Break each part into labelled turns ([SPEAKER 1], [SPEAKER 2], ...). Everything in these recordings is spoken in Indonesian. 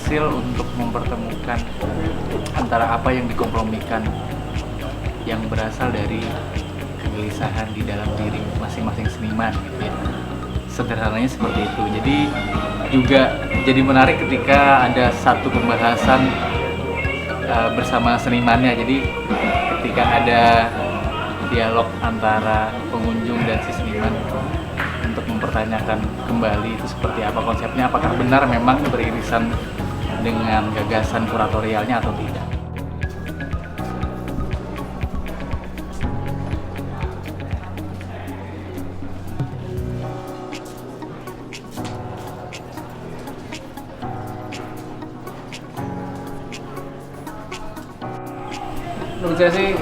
[SPEAKER 1] berhasil untuk mempertemukan antara apa yang dikompromikan yang berasal dari kegelisahan di dalam diri masing-masing seniman gitu ya. Sederhananya seperti itu. Jadi juga jadi menarik ketika ada satu pembahasan bersama senimannya. Jadi ketika ada dialog antara pengunjung dan si seniman untuk mempertanyakan kembali itu seperti apa konsepnya, apakah benar memang beririsan dengan gagasan kuratorialnya atau tidak.
[SPEAKER 2] Menurut saya sih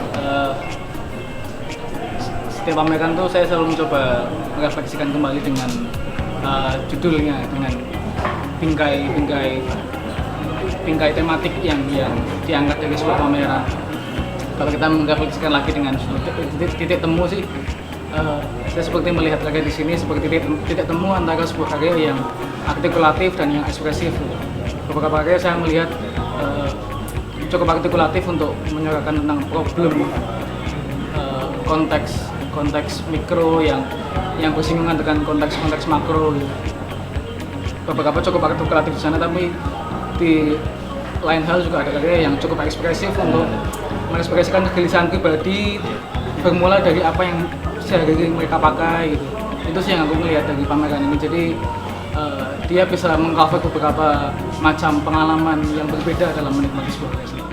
[SPEAKER 2] setiap pameran tuh saya selalu mencoba merefleksikan kembali dengan judulnya, dengan bingkai tematik yang diangkat dari sebuah pameran. Kalau kita merefleksikan lagi dengan titik temu sih, saya seperti melihat karya di sini seperti titik temu antara sebuah karya yang artikulatif dan yang ekspresif. Beberapa karya saya melihat cukup artikulatif untuk menyuarakan tentang problem konteks mikro yang bersinggungan dengan konteks makro. Beberapa cukup artikulatif di sana, tapi di lain hal juga ada karya yang cukup ekspresif untuk mengekspresikan kegelisahan pribadi bermula dari apa yang sehari-hari mereka pakai gitu. Itu sih yang aku melihat dari pameran ini. Jadi dia bisa mengcover beberapa macam pengalaman yang berbeda dalam menikmati sebuah karya seni.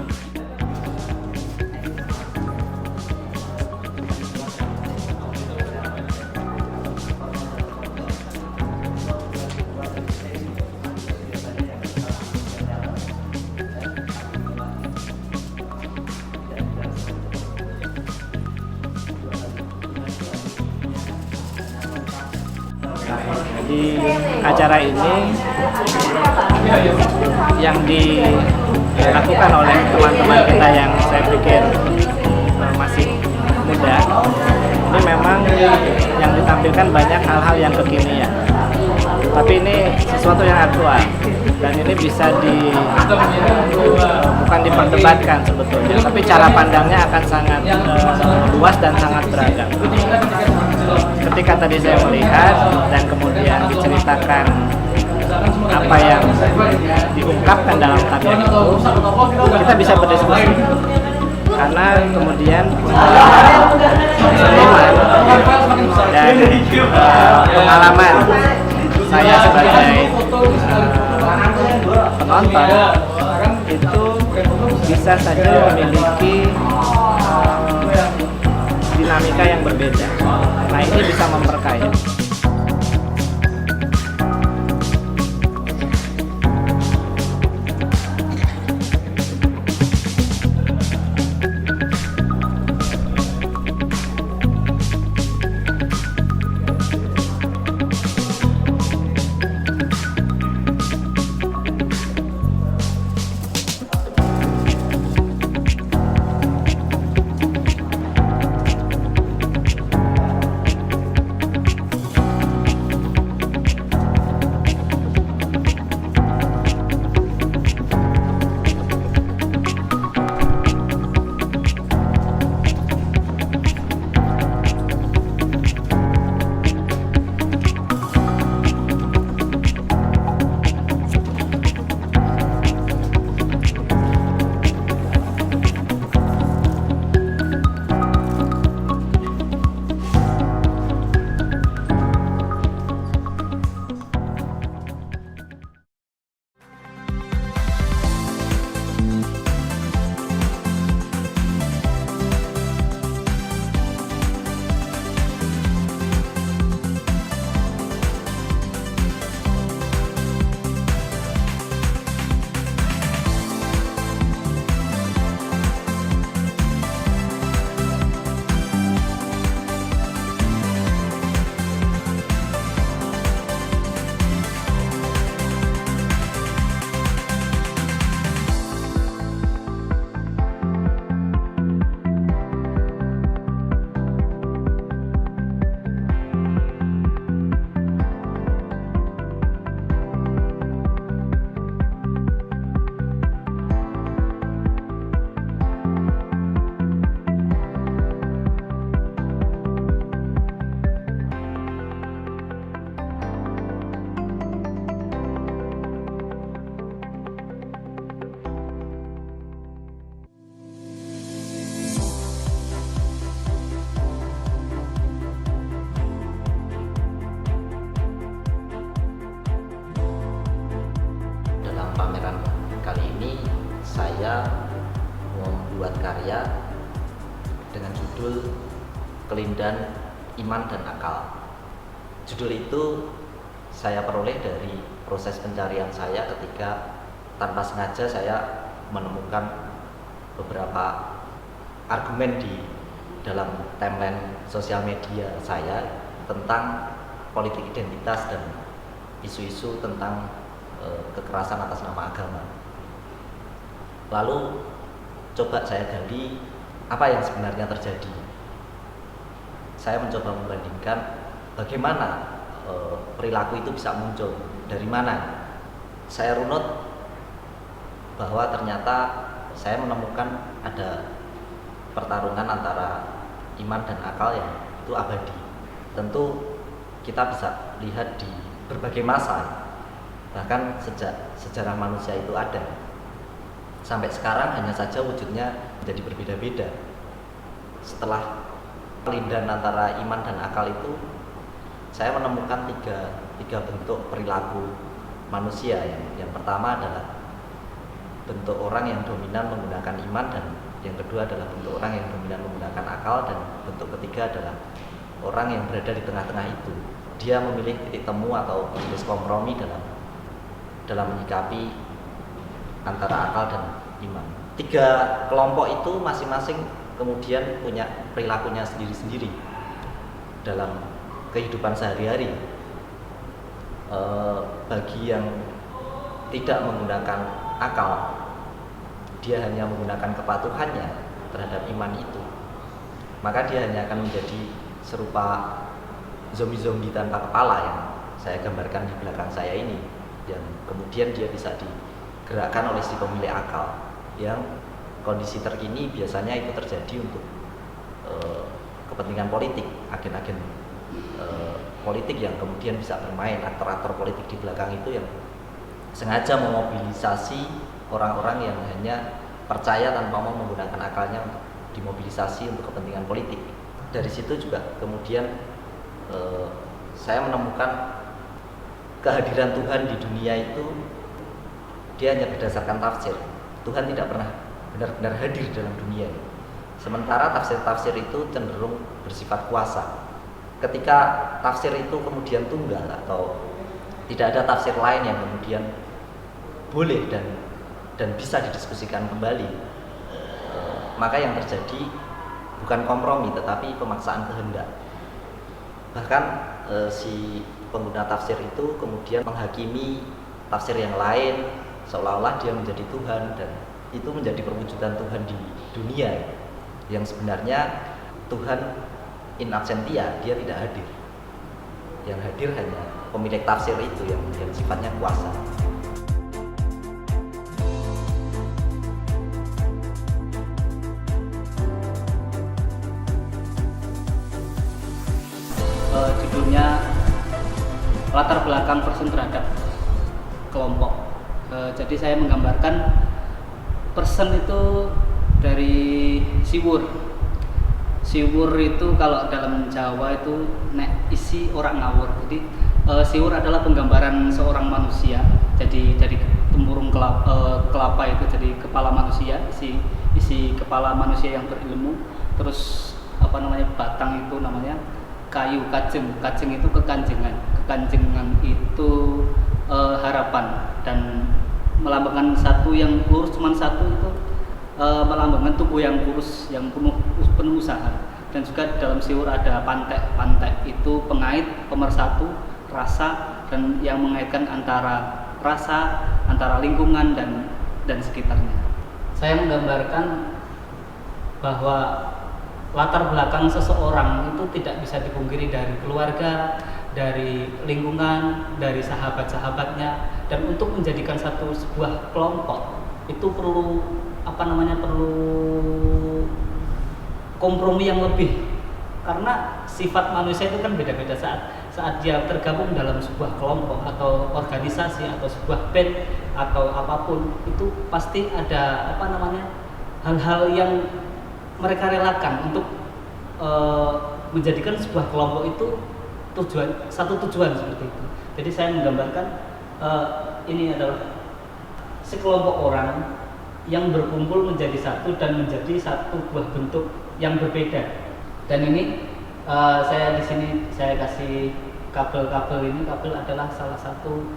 [SPEAKER 3] Di acara ini yang dilakukan oleh teman-teman kita yang saya pikir masih muda, ini memang yang ditampilkan banyak hal-hal yang kekinian, tapi ini sesuatu yang aktual dan ini bisa bukan diperdebatkan sebetulnya, tapi cara pandangnya akan sangat luas dan sangat beragam. Ketika tadi saya melihat dan kemudian diceritakan apa yang diungkapkan dalam karya itu, kita bisa berdiskusi karena kemudian seniman dan pengalaman saya sebagai penonton itu bisa saja memiliki dinamika yang berbeda. Nah, ini bisa memperkaya.
[SPEAKER 4] berjudul Kelindan Iman dan Akal. Judul itu saya peroleh dari proses pencarian saya ketika tanpa sengaja saya menemukan beberapa argumen di dalam timeline sosial media saya tentang politik identitas dan isu-isu tentang kekerasan atas nama agama. Lalu coba saya gali apa yang sebenarnya terjadi. Saya mencoba membandingkan bagaimana perilaku itu bisa muncul, dari mana. Saya runut bahwa ternyata saya menemukan ada pertarungan antara iman dan akal yang itu abadi. Tentu kita bisa lihat di berbagai masa, bahkan sejak sejarah manusia itu ada sampai sekarang, hanya saja wujudnya menjadi berbeda-beda. Setelah kelindan antara iman dan akal itu, saya menemukan tiga bentuk perilaku manusia. Yang pertama adalah bentuk orang yang dominan menggunakan iman, dan yang kedua adalah bentuk orang yang dominan menggunakan akal, dan bentuk ketiga adalah orang yang berada di tengah-tengah itu. Dia memilih titik temu atau jenis kompromi dalam menyikapi antara akal dan iman. Tiga kelompok itu masing-masing kemudian punya perilakunya sendiri-sendiri dalam kehidupan sehari-hari. Bagi yang tidak menggunakan akal, dia hanya menggunakan kepatuhannya terhadap iman itu, maka dia hanya akan menjadi serupa zombie-zombie tanpa kepala yang saya gambarkan di belakang saya ini, yang kemudian dia bisa digerakkan oleh si pemilik akal, yang kondisi terkini biasanya itu terjadi untuk kepentingan politik, agen-agen politik yang kemudian bisa bermain, aktor-aktor politik di belakang itu yang sengaja memobilisasi orang-orang yang hanya percaya tanpa mau menggunakan akalnya untuk dimobilisasi untuk kepentingan politik. Dari situ juga kemudian saya menemukan kehadiran Tuhan di dunia itu dia hanya berdasarkan tafsir. Tuhan tidak pernah benar-benar hadir dalam dunia. Sementara tafsir-tafsir itu cenderung bersifat kuasa. Ketika tafsir itu kemudian tunggal atau tidak ada tafsir lain yang kemudian boleh dan bisa didiskusikan kembali, maka yang terjadi bukan kompromi tetapi pemaksaan kehendak. Bahkan si pengguna tafsir itu kemudian menghakimi tafsir yang lain seolah-olah dia menjadi Tuhan, dan itu menjadi perwujudan Tuhan di dunia yang sebenarnya Tuhan in absentia, dia tidak hadir. Yang hadir hanya pemilik tafsir itu yang sifatnya kuasa.
[SPEAKER 2] Judulnya latar belakang person terhadap kelompok. Jadi saya menggambarkan person itu dari siwur. Siwur itu kalau dalam Jawa itu nek isi orang ngawur. Jadi siwur adalah penggambaran seorang manusia. Jadi dari tempurung kelapa itu jadi kepala manusia, isi kepala manusia yang berilmu. Terus batang itu namanya kayu kajeng. Kajeng itu kekanjengan. Kekanjengan itu harapan, dan melambangkan satu yang lurus, cuman satu itu melambangkan tubuh yang kurus, yang penuh usaha. Dan juga dalam siwur ada pantek. Pantek itu pengait, pemersatu rasa, dan yang mengaitkan antara rasa, antara lingkungan dan sekitarnya. Saya menggambarkan bahwa latar belakang seseorang itu tidak bisa dipungkiri dari keluarga, dari lingkungan, dari sahabat-sahabatnya, dan untuk menjadikan sebuah kelompok itu perlu kompromi yang lebih, karena sifat manusia itu kan beda-beda saat dia tergabung dalam sebuah kelompok atau organisasi atau sebuah band atau apapun, itu pasti ada hal-hal yang mereka relakan untuk menjadikan sebuah kelompok itu satu tujuan seperti itu. Jadi saya menggambarkan ini adalah sekelompok orang yang berkumpul menjadi satu dan menjadi satu buah bentuk yang berbeda.
[SPEAKER 5] Dan ini saya di sini saya kasih kabel-kabel ini. Kabel adalah salah satu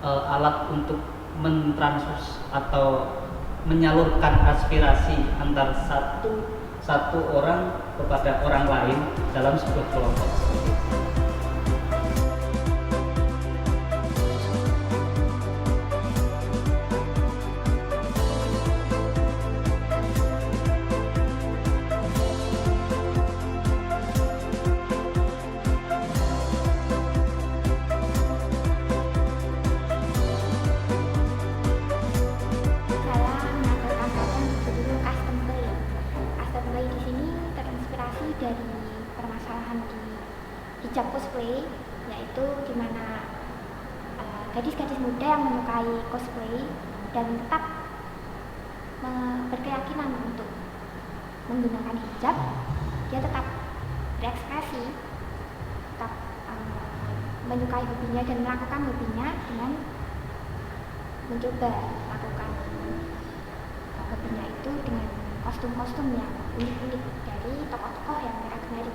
[SPEAKER 5] alat untuk mentransfer atau menyalurkan aspirasi antar satu orang kepada orang lain dalam sebuah kelompok.
[SPEAKER 6] Dari permasalahan di hijab cosplay, yaitu di mana gadis-gadis muda yang menyukai cosplay dan tetap berkeyakinan untuk menggunakan hijab, dia tetap berekspresi, tetap menyukai hobinya dan melakukan hobinya dengan mencoba melakukan hobinya itu dengan kostum-kostum yang unik-unik dari tokoh-tokoh yang mereka gemari.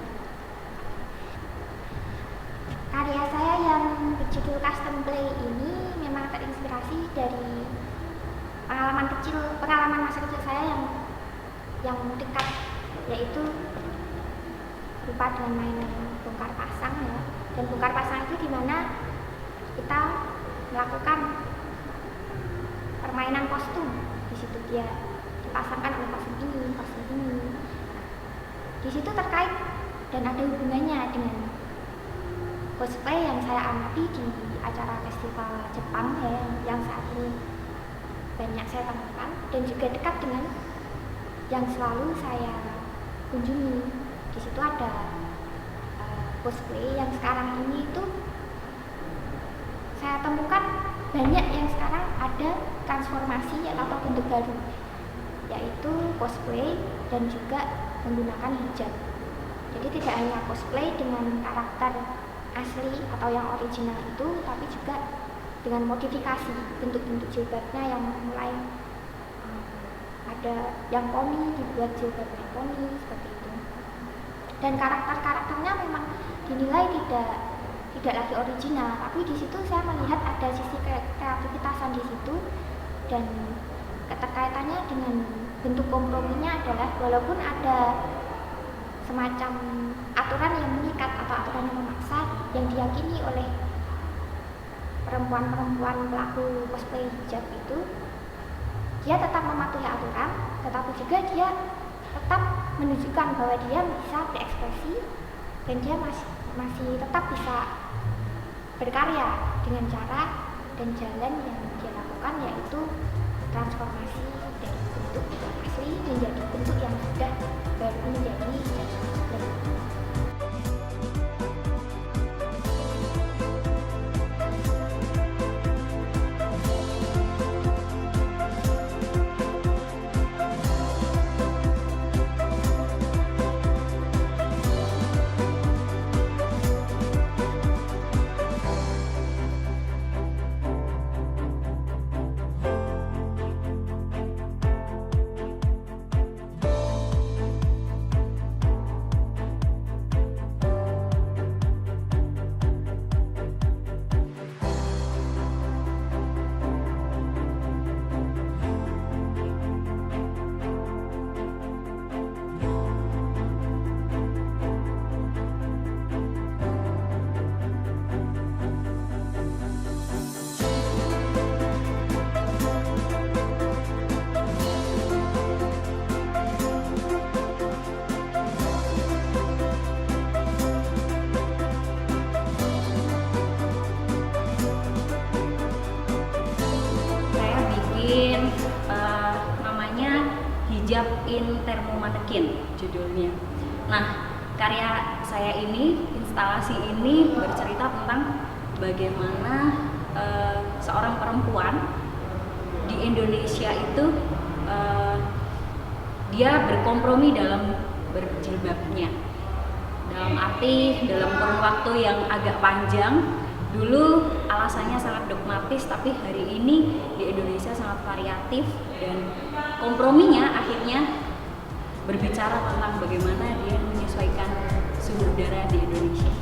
[SPEAKER 6] Karya saya yang berjudul Custom Play ini memang terinspirasi dari pengalaman masa kecil saya yang dekat, yaitu berupa dengan mainan bongkar pasang ya. Dan bongkar pasang itu dimana kita melakukan permainan kostum. Di situ dia dipasangkan oleh kostum ini. Di situ terkait dan ada hubungannya dengan cosplay yang saya amati di acara festival Jepang ya, yang saat ini banyak saya temukan, dan juga dekat dengan yang selalu saya kunjungi. Di situ ada cosplay yang sekarang ini itu saya temukan banyak yang sekarang ada transformasi atau bentuk baru, yaitu cosplay dan juga menggunakan hijab. Jadi tidak hanya cosplay dengan karakter asli atau yang original itu, tapi juga dengan modifikasi bentuk-bentuk jilbabnya yang mulai ada yang poni, dibuat jilbabnya poni seperti itu. Dan karakternya memang dinilai tidak lagi original, tapi di situ saya melihat ada sisi kreativitasan di situ, dan keterkaitannya dengan bentuk komprominya adalah walaupun ada semacam aturan yang mengikat atau aturan yang memaksa yang diyakini oleh perempuan-perempuan pelaku cosplay hijab itu, dia tetap mematuhi aturan, tetapi juga dia tetap menunjukkan bahwa dia bisa berekspresi dan dia masih tetap bisa berkarya dengan cara dan jalan yang dia lakukan, yaitu transformasi dari bentuk asli menjadi bentuk yang sudah baru menjadi hijab.
[SPEAKER 7] Hijab in Thermomannequin judulnya. Nah, karya saya ini, instalasi ini bercerita tentang bagaimana seorang perempuan di Indonesia itu dia berkompromi dalam berjilbabnya. Dalam arti dalam kurun waktu yang agak panjang. Dulu alasannya sangat dogmatis, tapi hari ini di Indonesia sangat variatif, dan komprominya akhirnya berbicara tentang bagaimana dia menyesuaikan negara di Indonesia.